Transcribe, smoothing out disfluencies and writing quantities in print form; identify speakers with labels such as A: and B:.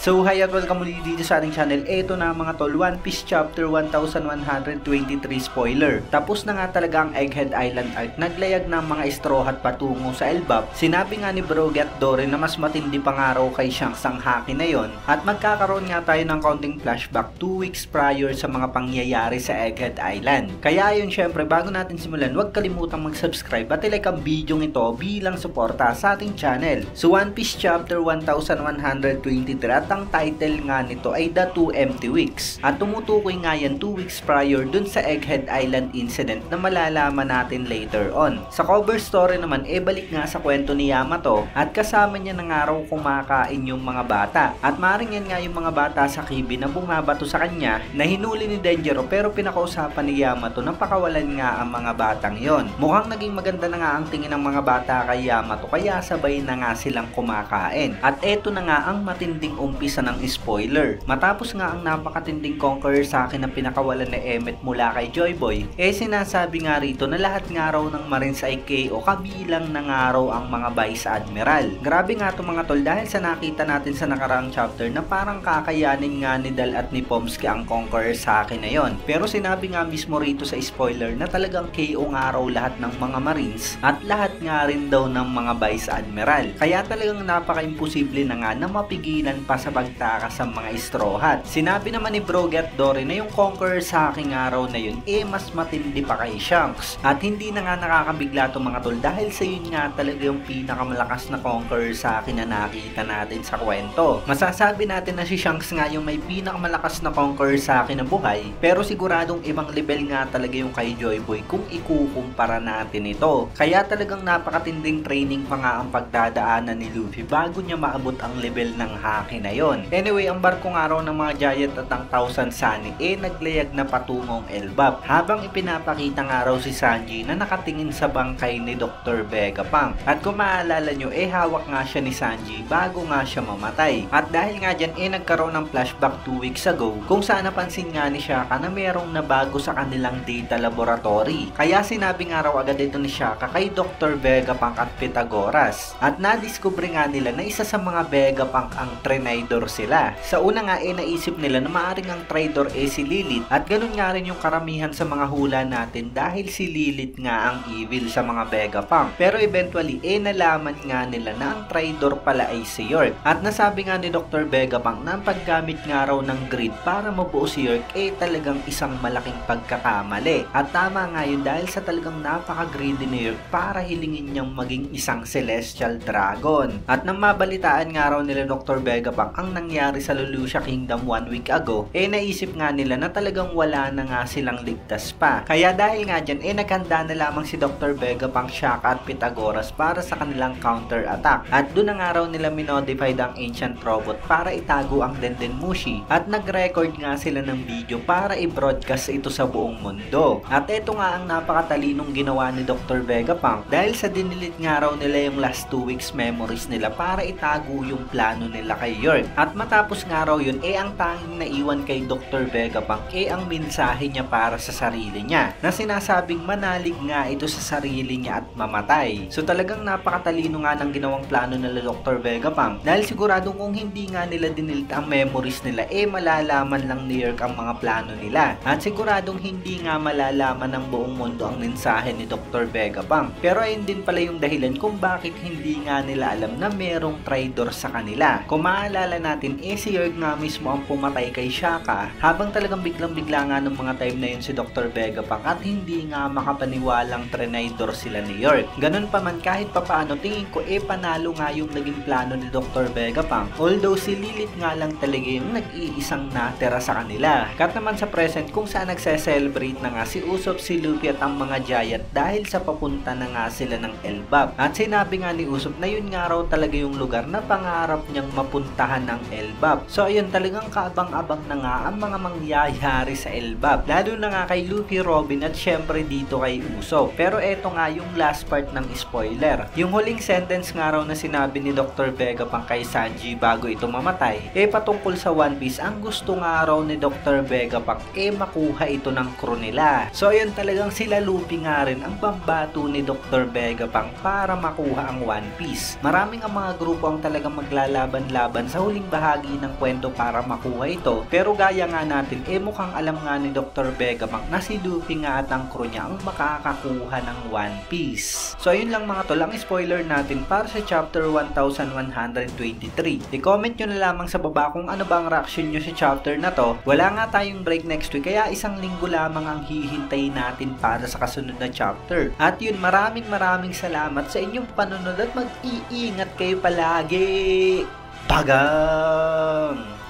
A: So hi at welcome muli dito sa ating channel. Ito na mga tol, One Piece Chapter 1123 spoiler. Tapos na nga talaga ang Egghead Island arc. Naglayag ng mga Straw Hat patungo sa Elbap. Sinabi nga ni Brogy at Dory na mas matindi pang araw kay Shanks ang haki na yon. At magkakaroon nga tayo ng counting flashback 2 weeks prior sa mga pangyayari sa Egghead Island. Kaya yun, syempre bago natin simulan, huwag kalimutang mag-subscribe at ilike ang video ito bilang suporta sa ating channel. So One Piece Chapter 1123 at ang title nga nito ay The Two Empty Weeks. At tumutukoy nga yan 2 weeks prior dun sa Egghead Island incident na malalaman natin later on. Sa cover story naman, balik nga sa kwento ni Yamato at kasama niya ng araw kumakain yung mga bata. At maring yan nga yung mga bata sa Kybi na bumabato sa kanya na hinuli ni Denjiro pero pinakausapan ni Yamato na pakawalan nga ang mga batang yon. Mukhang naging maganda na nga ang tingin ng mga bata kay Yamato kaya sabay na nga silang kumakain. At eto na nga ang matinding umpisa ng spoiler. Matapos nga ang napakatinding conqueror sa akin na pinakawalan ni Emmet mula kay Joy Boy, sinasabi nga rito na lahat nga raw ng Marines ay KO kabilang na nga raw ang mga Vice Admiral. Grabe nga to mga tol dahil sa nakita natin sa nakaraang chapter na parang kakayanin nga ni Dal at ni Pomsky ang conqueror sa akin na yon. Pero sinabi nga mismo rito sa spoiler na talagang KO nga raw lahat ng mga Marines at lahat nga rin daw ng mga Vice Admiral. Kaya talagang napaka-imposible na nga na mapigilan pa sa pagtakas sa mga Straw Hat. Sinabi naman ni Brogy at Dory na yung conqueror sa aking araw na yun mas matindi pa kay Shanks. At hindi na nga nakakabigla itong mga tol dahil sa yun nga talaga yung pinakamalakas na conqueror sa akin na nakita natin sa kwento. Masasabi natin na si Shanks nga yung may pinakamalakas na conqueror sa akin na buhay, pero siguradong ibang level nga talaga yung kay Joy Boy kung ikukumpara natin ito. Kaya talagang napakatinding training pa nga ang pagdadaanan ni Luffy bago niya maabot ang level ng haki na yon. Anyway, ang barkong araw ng mga Giant at ang Thousand Sunny naglayag na patungong Elbap habang ipinapakita nga raw si Sanji na nakatingin sa bangkay ni Dr. Vegapunk. At kung maalala nyo, hawak nga siya ni Sanji bago nga siya mamatay. At dahil nga dyan nagkaroon ng flashback 2 weeks ago kung saan napansin nga ni Shaka na merong nabago sa kanilang data laboratory. Kaya sinabi nga raw agad ito ni Shaka kay Dr. Vegapunk at Pythagoras. At nadiskubre nga nila na isa sa mga Vegapunk ang Trinidor sila. Sa una nga naisip nila na maaring ang Tridor si Lilith at ganun nga rin yung karamihan sa mga hula natin dahil si Lilith nga ang evil sa mga Vegapunk. Pero eventually nalaman nga nila na ang Tridor pala ay si York. At nasabi nga ni Dr. Vegapunk na ang paggamit nga raw ng grid para mabuo si York talagang isang malaking pagkakamali. At tama nga yun dahil sa talagang napaka-greedy ni York para hilingin niyang maging isang Celestial Dragon. At nang mabalitaan nga raw nila Dr. Vegapunk ang nangyari sa Lelouch Kingdom 1 week ago, naisip nga nila na talagang wala na nga silang ligtas pa. Kaya dahil nga dyan, naghanda na lamang si Dr. Vegapunk, Shaka at Pythagoras para sa kanilang counter-attack. At doon na nga raw nila minodified ang Ancient Robot para itago ang Dendenmushi. At nag-record nga sila ng video para i-broadcast ito sa buong mundo. At ito nga ang napakatalinong ginawa ni Dr. Vegapunk dahil sa dinilit nga raw nila yung last 2 weeks memories nila para itago yung plano nila kay York. At matapos nga raw yun, ang tanging naiwan kay Dr. Vegapunk ang mensahe niya para sa sarili niya na sinasabing manalig nga ito sa sarili niya at mamatay. So talagang napakatalino nga ng ginawang plano nila Dr. Vegapunk dahil siguradong kung hindi nga nila dinilit ang memories nila malalaman lang ni York ang mga plano nila at siguradong hindi nga malalaman ng buong mundo ang mensahe ni Dr. Vegapunk. Pero ayun din pala yung dahilan kung bakit hindi nga nila alam na merong Tridor sa kanila. Kung maalala natin si York nga mismo ang pumatay kay Shaka habang talagang biglang-bigla nga nung mga time na yun si Dr. Vegapunk at hindi nga makapaniwalang Trinidor sila ni York. Ganun pa man kahit papaano tingin ko panalo nga yung naging plano ni Dr. Vegapunk. Although si Lilith nga lang talaga yung nag-iisang natira sa kanila. Kat naman sa present kung saan nagse-celebrate na nga si Usopp, si Luffy at ang mga Giant dahil sa papunta na nga sila ng Elbap. At sinabi nga ni Usopp na yun nga raw talaga yung lugar na pangarap niyang mapuntahan ng Elbap. So ayun talagang kaabang-abang na nga ang mga mangyayari sa Elbap. Lalo na nga kay Luffy, Robin at syempre dito kay Usopp. Pero eto nga yung last part ng spoiler. Yung huling sentence nga raw na sinabi ni Dr. Vegapunk kay Sanji bago ito mamatay patungkol sa One Piece. Ang gusto nga raw ni Dr. Vegapunk makuha ito ng crew nila. So ayun talagang sila Luffy nga rin ang pambato ni Dr. Vegapunk para makuha ang One Piece. Maraming ang mga grupo ang talagang maglalaban-laban sa huling bahagi ng kwento para makuha ito. Pero gaya nga natin, mukhang alam nga ni Dr. Vegapunk na si Luffy nga at ang crew niya ang makakakuha ng One Piece. So ayun lang mga tol, ang spoiler natin para sa chapter 1123. I-comment nyo na lamang sa baba kung ano ba ang reaction nyo sa chapter na to. Wala nga tayong break next week, kaya isang linggo lamang ang hihintay natin para sa kasunod na chapter. At yun, maraming salamat sa inyong panunod at mag-iingat kayo palagi. Bagang!